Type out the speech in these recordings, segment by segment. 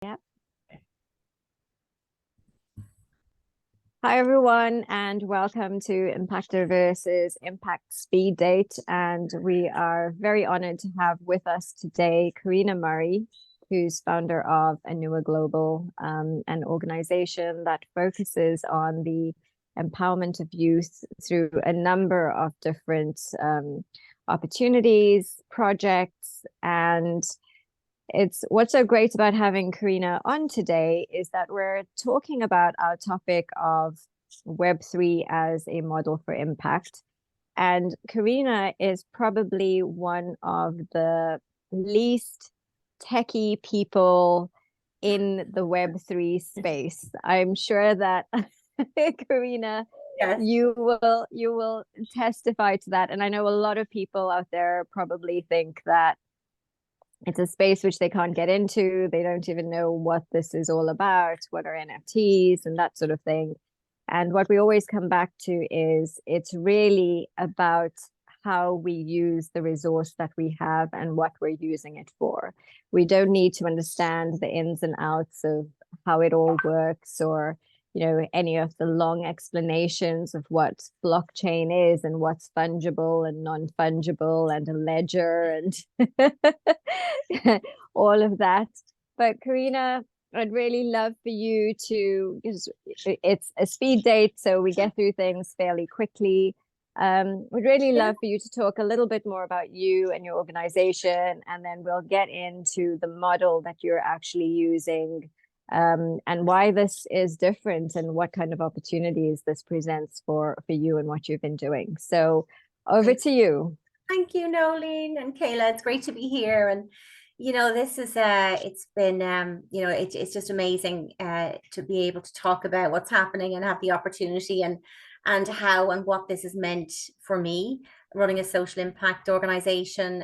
Yeah. Hi, everyone, and welcome to Impactor versus Impact Speed Date. And we are very honored to have with us today Karina Murray, who's founder of Aunua Global, an organization that focuses on the empowerment of youth through a number of different opportunities, projects, and it's what's so great about having Karina on today is that we're talking about our topic of Web3 as a model for impact. And Karina is probably one of the least techie people in the Web3 space. I'm sure that Karina, Yes. you will testify to that. And I know a lot of people out there probably think that it's a space which they can't get into. They don't even know what this is all about, what are NFTs and that sort of thing. And what we always come back to is it's really about how we use the resource that we have and what we're using it for. We don't need to understand the ins and outs of how it all works or any of the long explanations of what blockchain is and what's fungible and non-fungible and a ledger and all of that. But Karina, I'd really love for you to, because it's a speed date, so we get through things fairly quickly. We'd really love for you to talk a little bit more about you and your organization, and then we'll get into the model that you're actually using, and why this is different and what kind of opportunities this presents for you and what you've been doing. So over to you. Thank you, Nolene and Kayla. It's great to be here. And this is it's been it's just amazing to be able to talk about what's happening and have the opportunity and how and what this has meant for me running a social impact organization,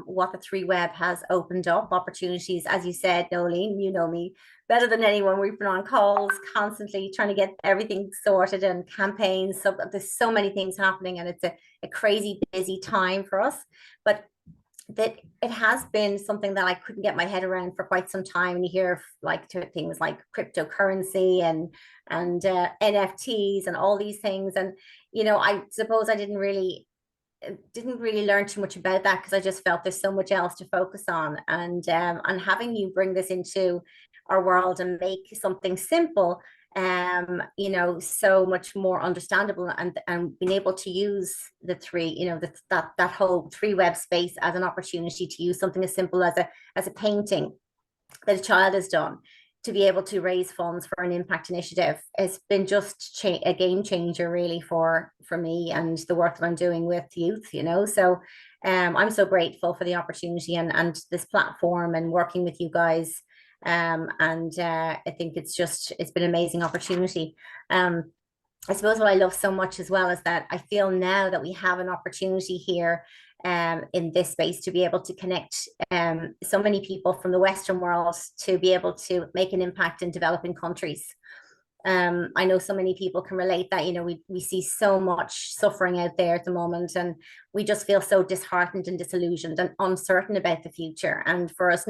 what the 3Web has opened up opportunities. As you said, Nolene, you know me better than anyone. We've been on calls constantly trying to get everything sorted and campaigns. So there's so many things happening, and it's a crazy busy time for us. But that it has been something that I couldn't get my head around for quite some time. And you hear things like cryptocurrency and NFTs and all these things. And I suppose I didn't really learn too much about that because I just felt there's so much else to focus on. And having you bring this into our world and make something simple so much more understandable, and being able to use the three, that whole 3Web space as an opportunity to use something as simple as a painting that a child has done to be able to raise funds for an impact initiative has been just a game changer really for me and the work that I'm doing with youth, so I'm so grateful for the opportunity and this platform and working with you guys. I think it's been an amazing opportunity. I suppose what I love so much as well is that I feel now that we have an opportunity here in this space to be able to connect so many people from the Western world to be able to make an impact in developing countries. I know so many people can relate that, we see so much suffering out there at the moment, and we just feel so disheartened and disillusioned and uncertain about the future. And for us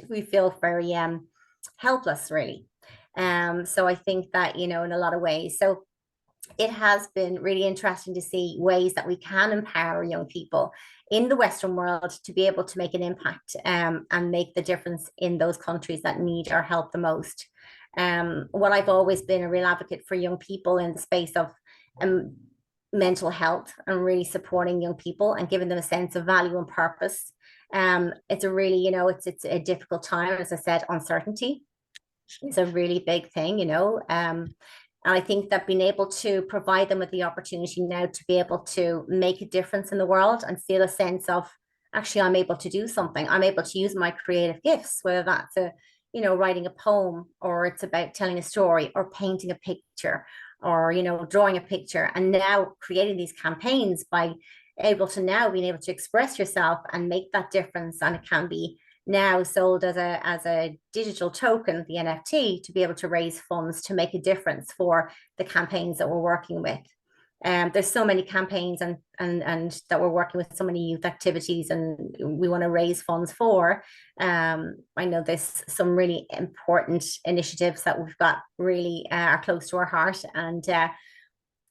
we feel very helpless, really. So I think that, in a lot of ways. So it has been really interesting to see ways that we can empower young people in the Western world to be able to make an impact and make the difference in those countries that need our help the most. What I've always been a real advocate for young people in the space of mental health and really supporting young people and giving them a sense of value and purpose. It's a really, it's a difficult time. As I said, uncertainty is a really big thing, and I think that being able to provide them with the opportunity now to be able to make a difference in the world and feel a sense of, actually, I'm able to do something. I'm able to use my creative gifts, whether that's writing a poem, or it's about telling a story, or painting a picture, or, drawing a picture, and now creating these campaigns by being able to express yourself and make that difference. And it can be now sold as a digital token, the NFT, to be able to raise funds to make a difference for the campaigns that we're working with. there's so many campaigns and that we're working with so many youth activities and we want to raise funds for. I know there's some really important initiatives that we've got really are close to our heart, and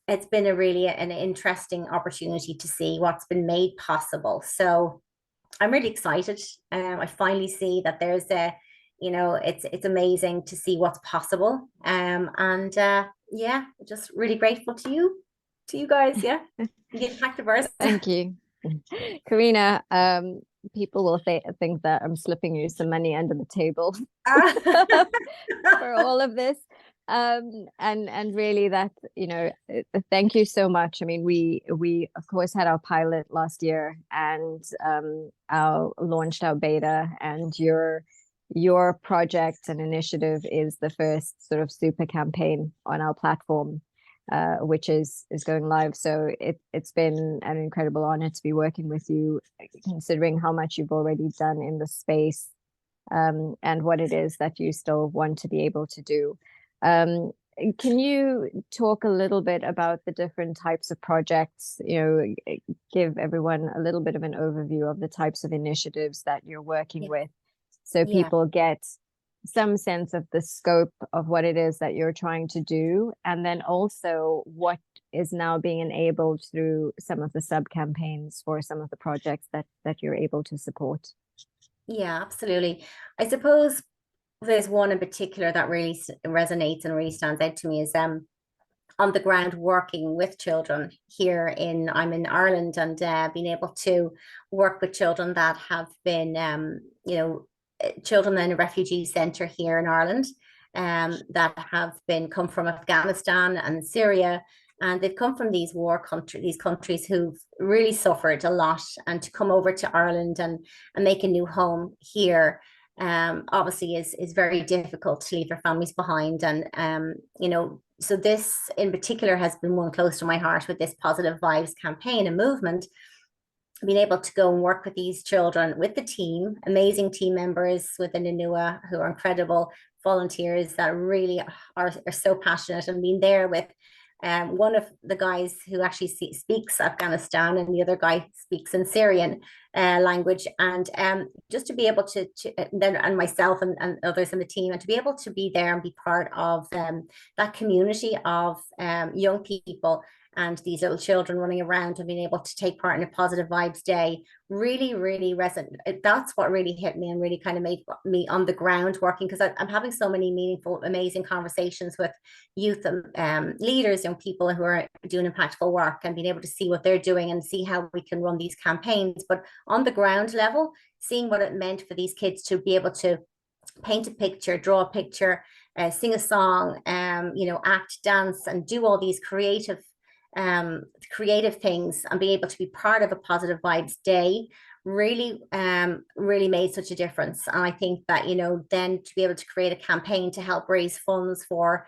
it's been a really an interesting opportunity to see what's been made possible. So I'm really excited. I finally see that there's a, it's amazing to see what's possible. And yeah, just really grateful to you guys. Yeah, the Impactiverse. Thank you. Karina, people will think that I'm slipping you some money under the table for all of this. And really that, thank you so much. I mean, we of course had our pilot last year and launched our beta, and your project and initiative is the first sort of super campaign on our platform, which is going live. So it's been an incredible honor to be working with you, considering how much you've already done in the space, and what it is that you still want to be able to do. Can you talk a little bit about the different types of projects, give everyone a little bit of an overview of the types of initiatives that you're working with, so people get some sense of the scope of what it is that you're trying to do, and then also what is now being enabled through some of the sub campaigns for some of the projects that you're able to support? Yeah, absolutely. I suppose there's one in particular that really resonates and really stands out to me is on the ground working with children here I'm in Ireland, and being able to work with children that have been children in a refugee centre here in Ireland, that have come from Afghanistan and Syria, and they've come from these countries who've really suffered a lot, and to come over to Ireland and make a new home here, obviously is very difficult to leave their families behind. And so this in particular has been one close to my heart with this Positive Vibes campaign and movement, being able to go and work with these children, with the team, amazing team members within Aunua who are incredible volunteers that really are so passionate, and being there with one of the guys who actually speaks Afghanistan, and the other guy speaks in Syrian language, and just to be able to then, and myself and others in the team, and to be able to be there and be part of that community of young people and these little children running around and being able to take part in a Positive Vibes Day really, really resonant. That's what really hit me and really kind of made me on the ground working, because I'm having so many meaningful, amazing conversations with youth leaders, young people who are doing impactful work, and being able to see what they're doing and see how we can run these campaigns. But on the ground level, seeing what it meant for things kids to be able to paint a picture, draw a picture, sing a song, act, dance, and do all these creative things, and be able to be part of a Positive Vibes Day really made such a difference. And I think that then to be able to create a campaign to help raise funds for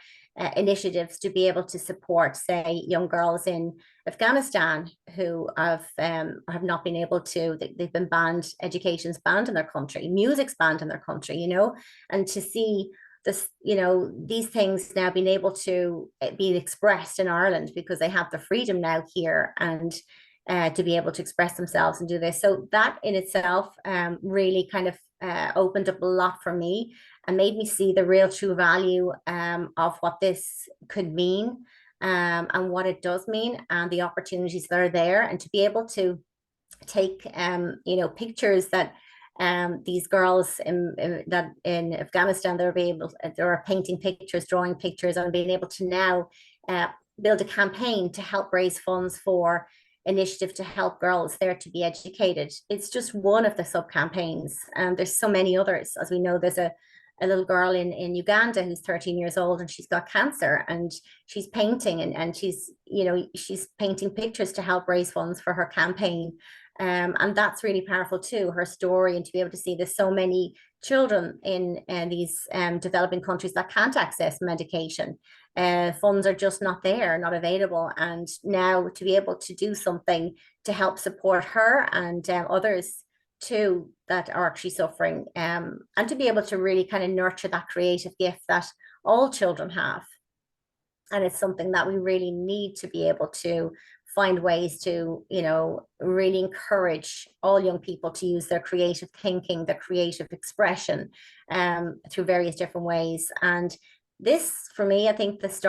initiatives to be able to support, say, young girls in Afghanistan who have not been able to, they've been banned, education's banned in their country, music's banned in their country, and to see this, these things now being able to be expressed in Ireland because they have the freedom now here, and to be able to express themselves and do this. So that in itself really kind of opened up a lot for me and made me see the real true value of what this could mean, and what it does mean, and the opportunities that are there, and to be able to take pictures that these girls in Afghanistan, they're painting pictures, drawing pictures, and being able to now build a campaign to help raise funds for initiative to help girls there to be educated. It's just one of the sub campaigns, and there's so many others. As we know, there's a little girl in Uganda who's 13 years old, and she's got cancer, and she's painting, and she's painting pictures to help raise funds for her campaign. And that's really powerful too, her story, and to be able to see there's so many children in these developing countries that can't access medication. Funds are just not there, not available. And now to be able to do something to help support her and others too that are actually suffering, and to be able to really kind of nurture that creative gift that all children have. And it's something that we really need to be able to find ways to, really encourage all young people to use their creative thinking, their creative expression, through various different ways. And this, for me, I think this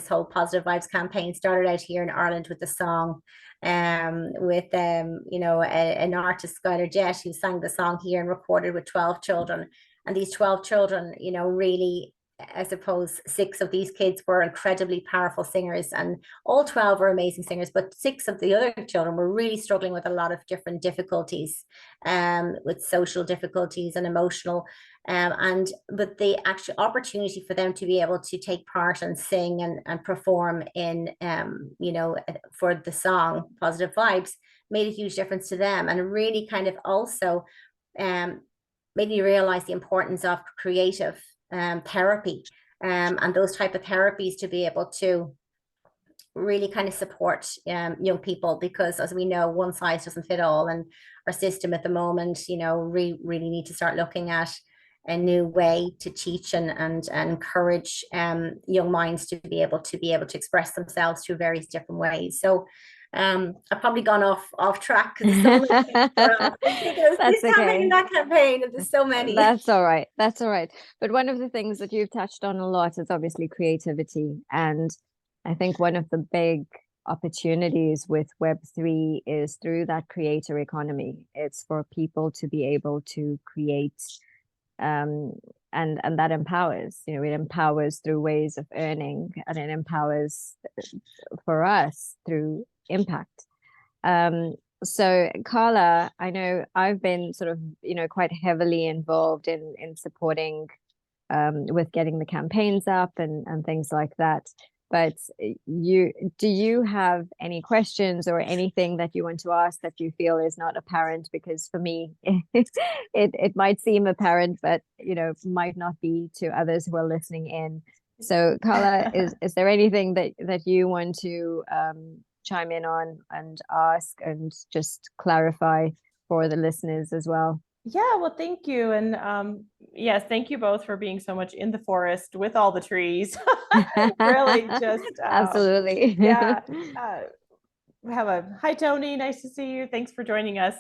whole positive vibes campaign started out here in Ireland with the song, with an artist, Skylar Jett, who sang the song here and recorded with 12 children. And these 12 children, really, I suppose 6 of these kids were incredibly powerful singers, and all 12 were amazing singers, but 6 of the other children were really struggling with a lot of different difficulties, with social difficulties and emotional. But the actual opportunity for them to be able to take part and sing and perform in, for the song Positive Vibes, made a huge difference to them, and really kind of also made me realize the importance of creative therapy, and those type of therapies to be able to really kind of support young people, because as we know, one size doesn't fit all, and our system at the moment, really need to start looking at a new way to teach and encourage young minds to be able to express themselves through various different ways. So I've probably gone off track because there's so many things That's this campaign, that campaign, and there's so many. That's all right. That's all right. But one of the things that you've touched on a lot is obviously creativity. And I think one of the big opportunities with Web3 is through that creator economy. It's for people to be able to create, and that empowers, it empowers through ways of earning, and it empowers for us through impact. So Carla, I know I've been sort of, quite heavily involved in supporting with getting the campaigns up and things like that. But do you have any questions or anything that you want to ask that you feel is not apparent? Because for me, it might seem apparent, but might not be to others who are listening in. So Carla, is there anything that you want to chime in on and ask and just clarify for the listeners as well? Yeah, well, thank you. And yes, thank you both for being so much in the forest with all the trees. Really just absolutely. Yeah. Have a hi, Tony. Nice to see you. Thanks for joining us.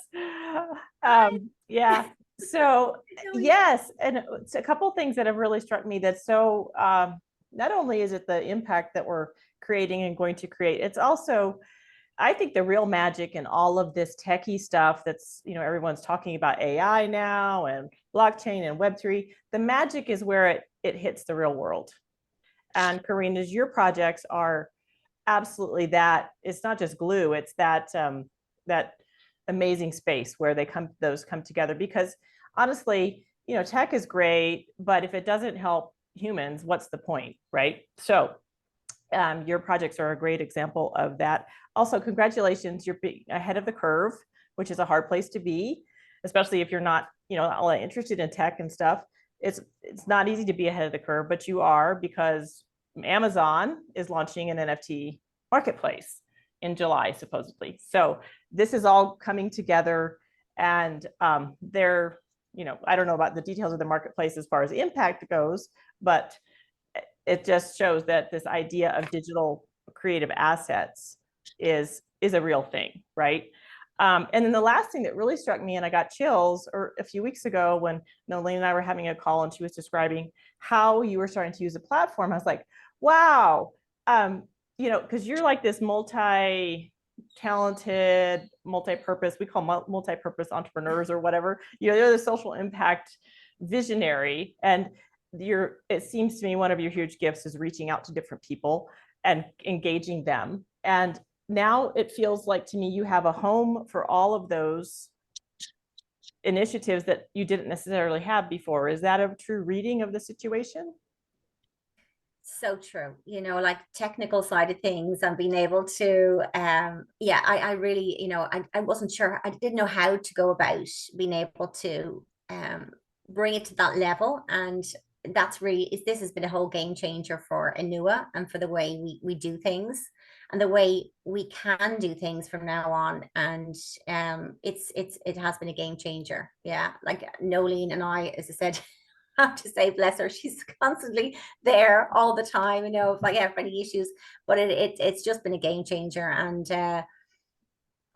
Yeah. So yes, and it's a couple of things that have really struck me. That's so not only is it the impact that we're creating and going to create, it's also, I think, the real magic in all of this techie stuff that's, everyone's talking about AI now and blockchain and Web3. The magic is where it hits the real world. And Karina's, your projects are absolutely that. It's not just glue, it's that that amazing space where those come together. Because honestly, tech is great, but if it doesn't help humans, what's the point, right? So your projects are a great example of that. Also, congratulations, you're ahead of the curve, which is a hard place to be, especially if you're not, all that interested in tech and stuff. It's not easy to be ahead of the curve, but you are, because Amazon is launching an NFT marketplace in July, supposedly. So this is all coming together, and they're, I don't know about the details of the marketplace as far as impact goes, but it just shows that this idea of digital creative assets is a real thing, right? And then the last thing that really struck me, and I got chills, or a few weeks ago when Nolene and I were having a call and she was describing how you were starting to use the platform, I was like, wow, because you're like this multi-talented, multi-purpose, we call multi-purpose entrepreneurs or whatever, you're the social impact visionary. And it seems to me one of your huge gifts is reaching out to different people and engaging them. And now it feels like to me you have a home for all of those initiatives that you didn't necessarily have before. Is that a true reading of the situation? So true. Like technical side of things and being able to I really, I wasn't sure, I didn't know how to go about being able to bring it to that level. And that's really, this has been a whole game changer for Aunua and for the way we do things and the way we can do things from now on. And it has been a game changer. Yeah, like Nolene and I, as I said, have to say, bless her, she's constantly there all the time, if I have any issues. But it's just been a game changer, and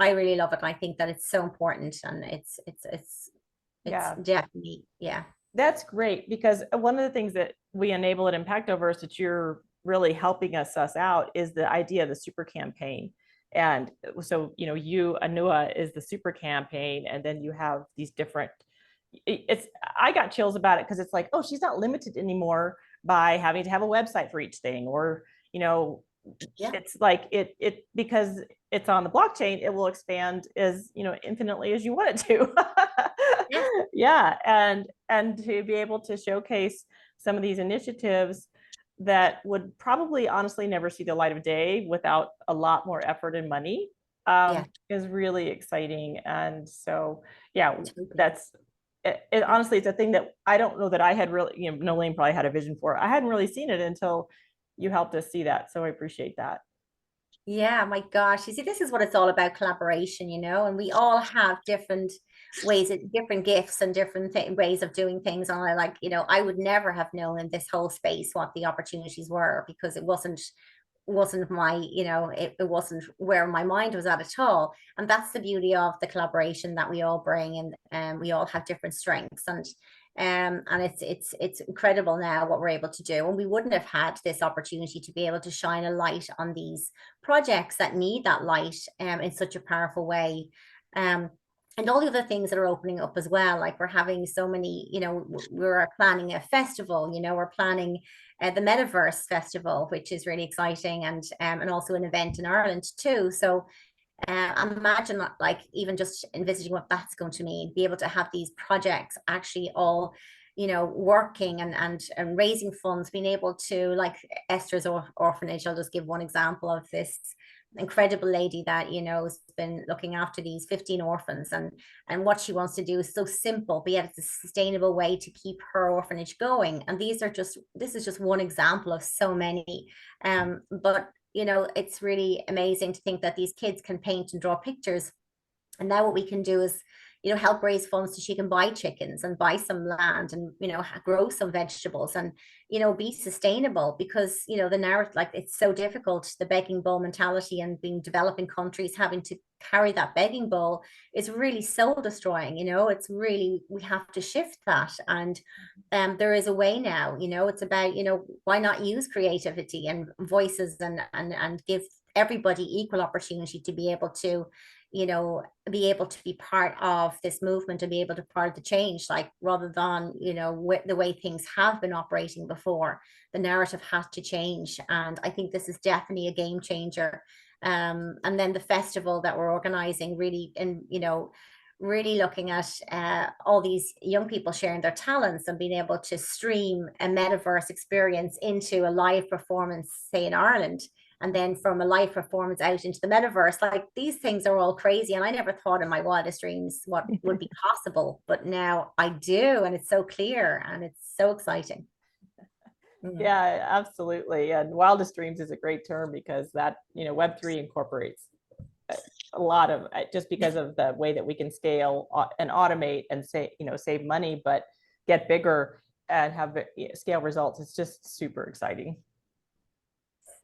I really love it. I think that it's so important, and it's Yeah, definitely, yeah. that's great, because one of the things that we enable at Impact Overs that you're really helping us out is the idea of the super campaign. And so, Aunua is the super campaign, and then you have these different, I got chills about it because it's like, oh, she's not limited anymore by having to have a website for each thing, or, Yeah. it's like it because it's on the blockchain, it will expand as, infinitely as you want it to. Yeah. Yeah. And to be able to showcase some of these initiatives that would probably honestly never see the light of day without a lot more effort and money, Yeah. is really exciting. And so, yeah, Totally. that's it. Honestly, it's a thing that I don't know that I had really, Nolene probably had a vision for. I hadn't really seen it until you helped us see that. So I appreciate that. Yeah, my gosh. You see, this is what it's all about, collaboration, and we all have different ways, different gifts and different ways of doing things. And I would never have known in this whole space what the opportunities were, because it wasn't my, it wasn't where my mind was at all. And that's the beauty of the collaboration that we all bring, and we all have different strengths, and it's incredible now what we're able to do. And we wouldn't have had this opportunity to be able to shine a light on these projects that need that light in such a powerful way. And all the other things that are opening up as well, like we're having so many, we're planning a festival, we're planning the Metaverse Festival, which is really exciting, and also an event in Ireland too. So imagine that, like, even just envisaging what that's going to mean, be able to have these projects actually all, working and raising funds, being able to, like Esther's orphanage, I'll just give one example of this incredible lady that has been looking after these 15 orphans, and what she wants to do is so simple, but yet it's a sustainable way to keep her orphanage going. And this is just one example of so many, but it's really amazing to think that these kids can paint and draw pictures, and now what we can do is help raise funds so she can buy chickens and buy some land, and grow some vegetables, and be sustainable, because the narrative, like, it's so difficult, the begging bowl mentality, and being developing countries having to carry that begging bowl is really soul destroying. It's really, we have to shift that, and there is a way now. It's about, why not use creativity and voices, and give everybody equal opportunity to be able to be part of this movement, and be able to part of the change, like, rather than the way things have been operating before. The narrative has to change, and I think this is definitely a game changer. And then the festival that we're organizing, really, and really looking at all these young people sharing their talents, and being able to stream a metaverse experience into a live performance, say in Ireland, and then from a live performance out into the metaverse. Like, these things are all crazy, and I never thought in my wildest dreams what would be possible, but now I do, and it's so clear, and it's so exciting. Yeah, absolutely. And wildest dreams is a great term, because that, Web3 incorporates a lot of, just because of the way that we can scale and automate and save money, but get bigger and have scale results. It's just super exciting.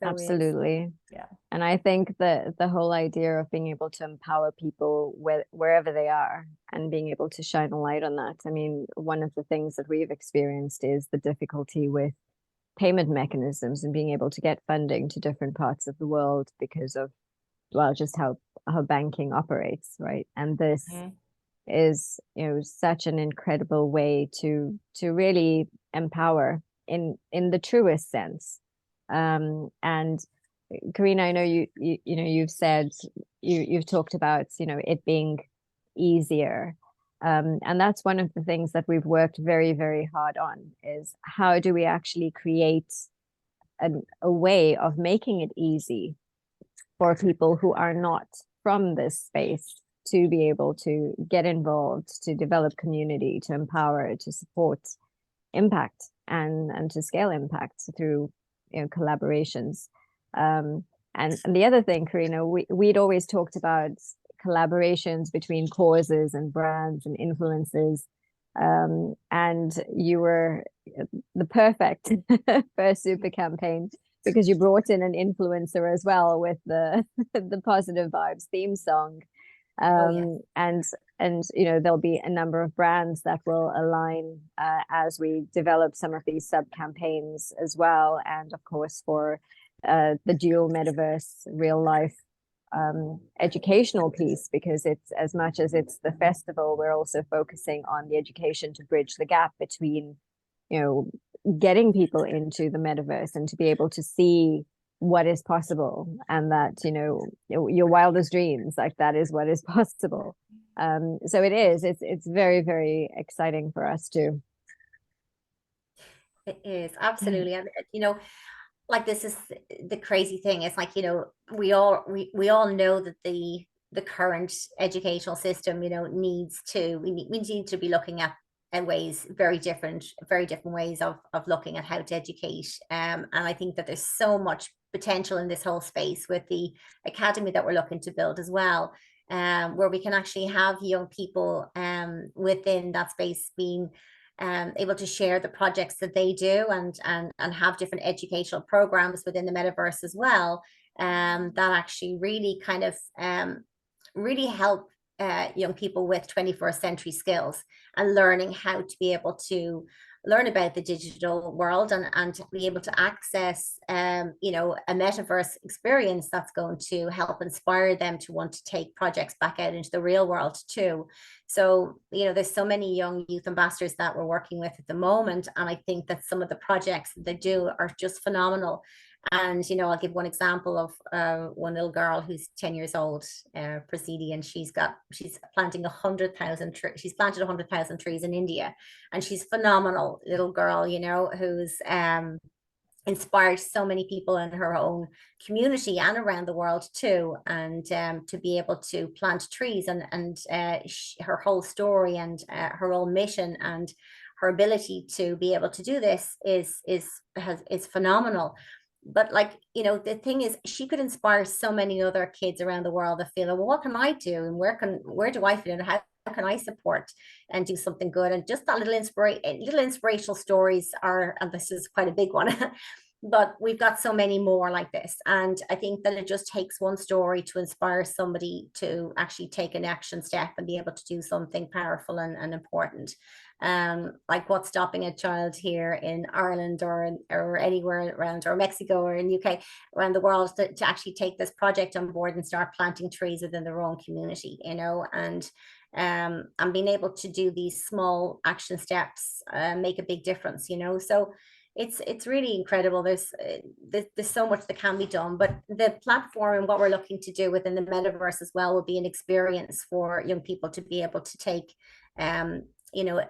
So Absolutely. Yeah. And I think that the whole idea of being able to empower people wherever they are, and being able to shine a light on that. I mean, one of the things that we've experienced is the difficulty with payment mechanisms, and being able to get funding to different parts of the world because of, well, just how banking operates, right? And this is, such an incredible way to really empower in the truest sense. And Karina, I know you've said, you've talked about it being easier, and that's one of the things that we've worked very, very hard on, is how do we actually create a way of making it easy for people who are not from this space to be able to get involved, to develop community, to empower, to support impact, and to scale impact through collaborations. And the other thing, Karina, we'd always talked about collaborations between causes and brands and influencers, And you were the perfect first super campaign because you brought in an influencer as well with the the positive vibes theme song. And you know, there'll be a number of brands that will align as we develop some of these sub campaigns as well, and of course for the dual metaverse real life educational piece, because it's, as much as it's the festival, we're also focusing on the education to bridge the gap between, you know, getting people into the metaverse and to be able to see what is possible, and that, you know, your wildest dreams, like that is what is possible. So it's very, very exciting for us too. It is, absolutely. And you know, like, this is the crazy thing. It's like, you know, we all know that the current educational system, you know, needs to, we need to be looking at ways, very different ways of looking at how to educate. And I think that there's so much potential in this whole space with the academy that we're looking to build as well, where we can actually have young people within that space being able to share the projects that they do, and have different educational programs within the metaverse as well, that actually really kind of really help young people with 21st century skills and learning how to be able to learn about the digital world, and be able to access you know, a metaverse experience that's going to help inspire them to want to take projects back out into the real world too. So, you know, there's so many young youth ambassadors that we're working with at the moment, and I think that some of the projects that they do are just phenomenal. And, you know, I'll give one example of one little girl who's 10 years old, Prasidi, and she's planting 100,000 trees. She's planted 100,000 trees in India, and she's phenomenal little girl, you know, who's inspired so many people in her own community and around the world too. And to be able to plant trees, and her whole story, and her own mission, and her ability to be able to do this is phenomenal. But, like, you know, the thing is, she could inspire so many other kids around the world that feel, well, what can I do, and where do I fit in, how can I support and do something good? And just that little inspirational stories are, and this is quite a big one, but we've got so many more like this. And I think that it just takes one story to inspire somebody to actually take an action step and be able to do something powerful and important. Like, what's stopping a child here in Ireland or anywhere around, or Mexico or in UK, around the world, to actually take this project on board and start planting trees within their own community, you know? And being able to do these small action steps make a big difference, you know? So it's really incredible. There's so much that can be done, but the platform and what we're looking to do within the metaverse as well will be an experience for young people to be able to take you know,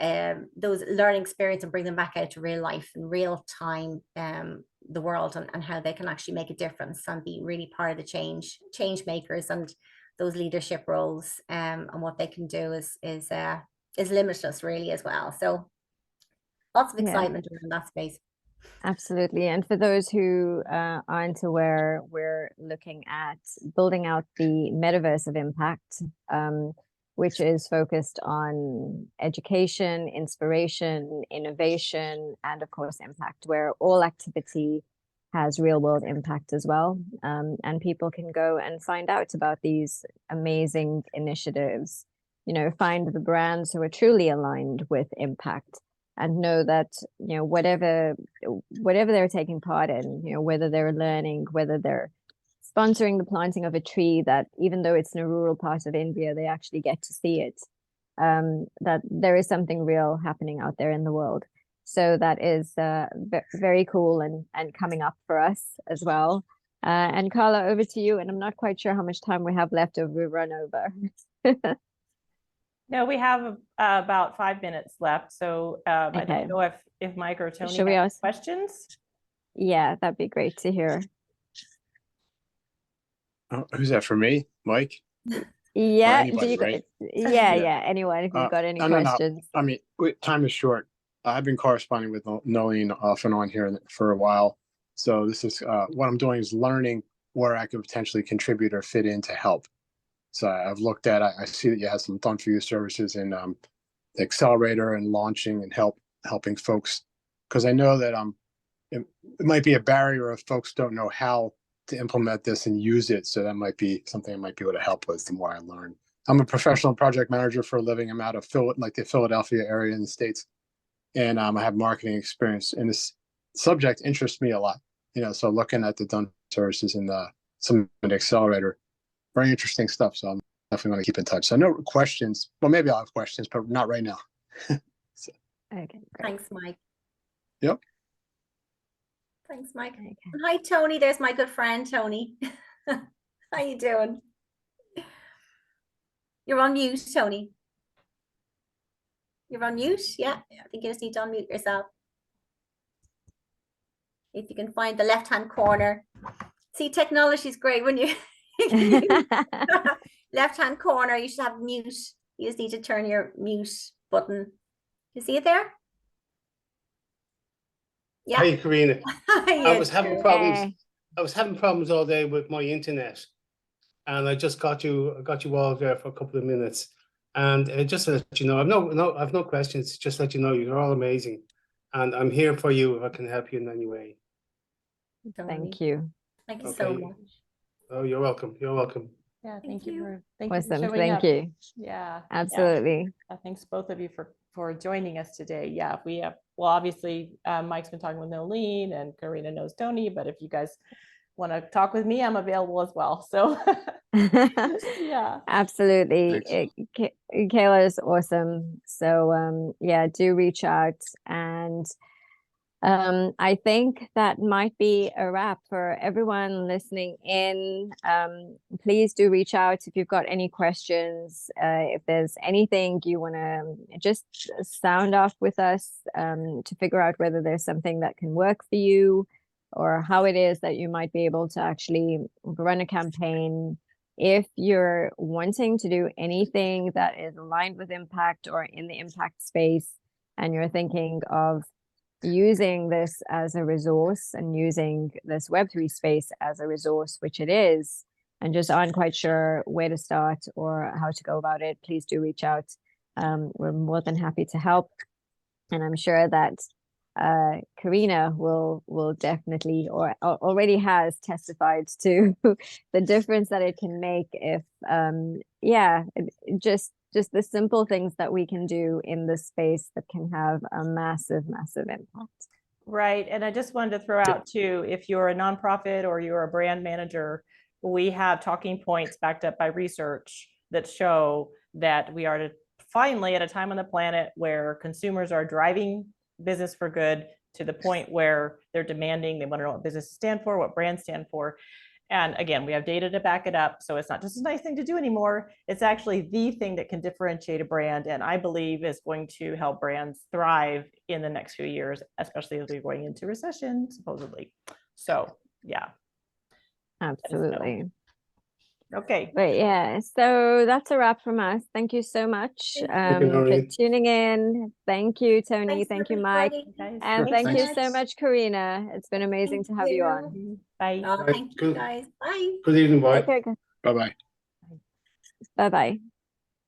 those learning experience and bring them back out to real life in real time, the world, and how they can actually make a difference and be really part of the change makers, and those leadership roles, and what they can do is limitless really as well. So lots of excitement in that space. Absolutely. And for those who aren't aware, we're looking at building out the metaverse of impact, which is focused on education, inspiration, innovation, and of course impact, where all activity has real world impact as well. And people can go and find out about these amazing initiatives, you know, find the brands who are truly aligned with impact, and know that, you know, whatever they're taking part in, you know, whether they're learning, whether they're sponsoring the planting of a tree, that even though it's in a rural part of India, they actually get to see it, that there is something real happening out there in the world. So that is very cool and coming up for us as well. And Carla, over to you. And I'm not quite sure how much time we have left, or we've run over. No, we have about 5 minutes left. So I don't know if Mike or Tony Should we have ask questions? Yeah, that'd be great to hear. Oh, who's that, for me, Mike? Yeah, anybody, right? Yeah, anyone, if you've got any questions. No. I mean, time is short. I've been corresponding with Nolene off and on here for a while. So this is what I'm doing, is learning where I could potentially contribute or fit in to help. So I've looked at, I see that you have some done for you services in accelerator and launching and helping folks, because I know that it might be a barrier if folks don't know how to implement this and use it. So that might be something I might be able to help with the more I learn. I'm a professional project manager for a living. I'm out of the Philadelphia area in the States. And I have marketing experience, and this subject interests me a lot. So looking at the done services and some of the accelerator, very interesting stuff. So I'm definitely going to keep in touch. So no questions. Well, maybe I'll have questions, but not right now. So. Okay, great. Thanks, Mike. Yep. Thanks, Mike. Okay. And hi, Tony. There's my good friend, Tony. How you doing? You're on mute, Tony. You're on mute? Yeah, I think you just need to unmute yourself. If you can find the left-hand corner. See, technology is great when you left-hand corner, you should have mute. You just need to turn your mute button. You see it there? Yeah. Hi, Karina. I was having problems. Hey. I was having problems all day with my internet, and I just got you all there for a couple of minutes. And just to let you know, I've no questions. Just let you know you're all amazing, and I'm here for you if I can help you in any way. Thank you. Thank you so Okay. much. Oh, you're welcome. You're welcome. Yeah, Thank thank you you. for thank you for Awesome. showing Thank up. you. Yeah, Absolutely. thanks both of you for joining us today. Yeah, we have, well, obviously Mike's been talking with Nolene and Karina knows Tony, but if you guys want to talk with me, I'm available as well. So yeah, Absolutely. Kayla is awesome. So yeah, do reach out. And I think that might be a wrap for everyone listening in. Please do reach out if you've got any questions. If there's anything you want to just sound off with us to figure out whether there's something that can work for you, or how it is that you might be able to actually run a campaign. If you're wanting to do anything that is aligned with impact or in the impact space, and you're thinking of using this as a resource and using this Web3 space as a resource, which it is, and just aren't quite sure where to start or how to go about it, please do reach out. We're more than happy to help. And I'm sure that Karina will definitely, or already has testified to the difference that it can make if just the simple things that we can do in this space that can have a massive impact. right. And I just wanted to throw out too, if you're a nonprofit or you're a brand manager, we have talking points backed up by research that show that we are finally at a time on the planet where consumers are driving business for good to the point where they're demanding, they want to know what businesses stand for, what brands stand for. And again, we have data to back it up. So it's not just a nice thing to do anymore. It's actually the thing that can differentiate a brand. And I believe is going to help brands thrive in the next few years, especially as we're going into recession, supposedly. So yeah. Absolutely. Okay. But yeah, so that's a wrap from us. Thank you so much for Noreen. tuning in. Thank you, Tony. Thank you, Mike. everybody. And Sure, thank you thanks. so much, Karina. It's been amazing to have you on. Bye. Oh, thank you Good. guys. Bye. Good evening, bye. Okay, Bye-bye. bye-bye.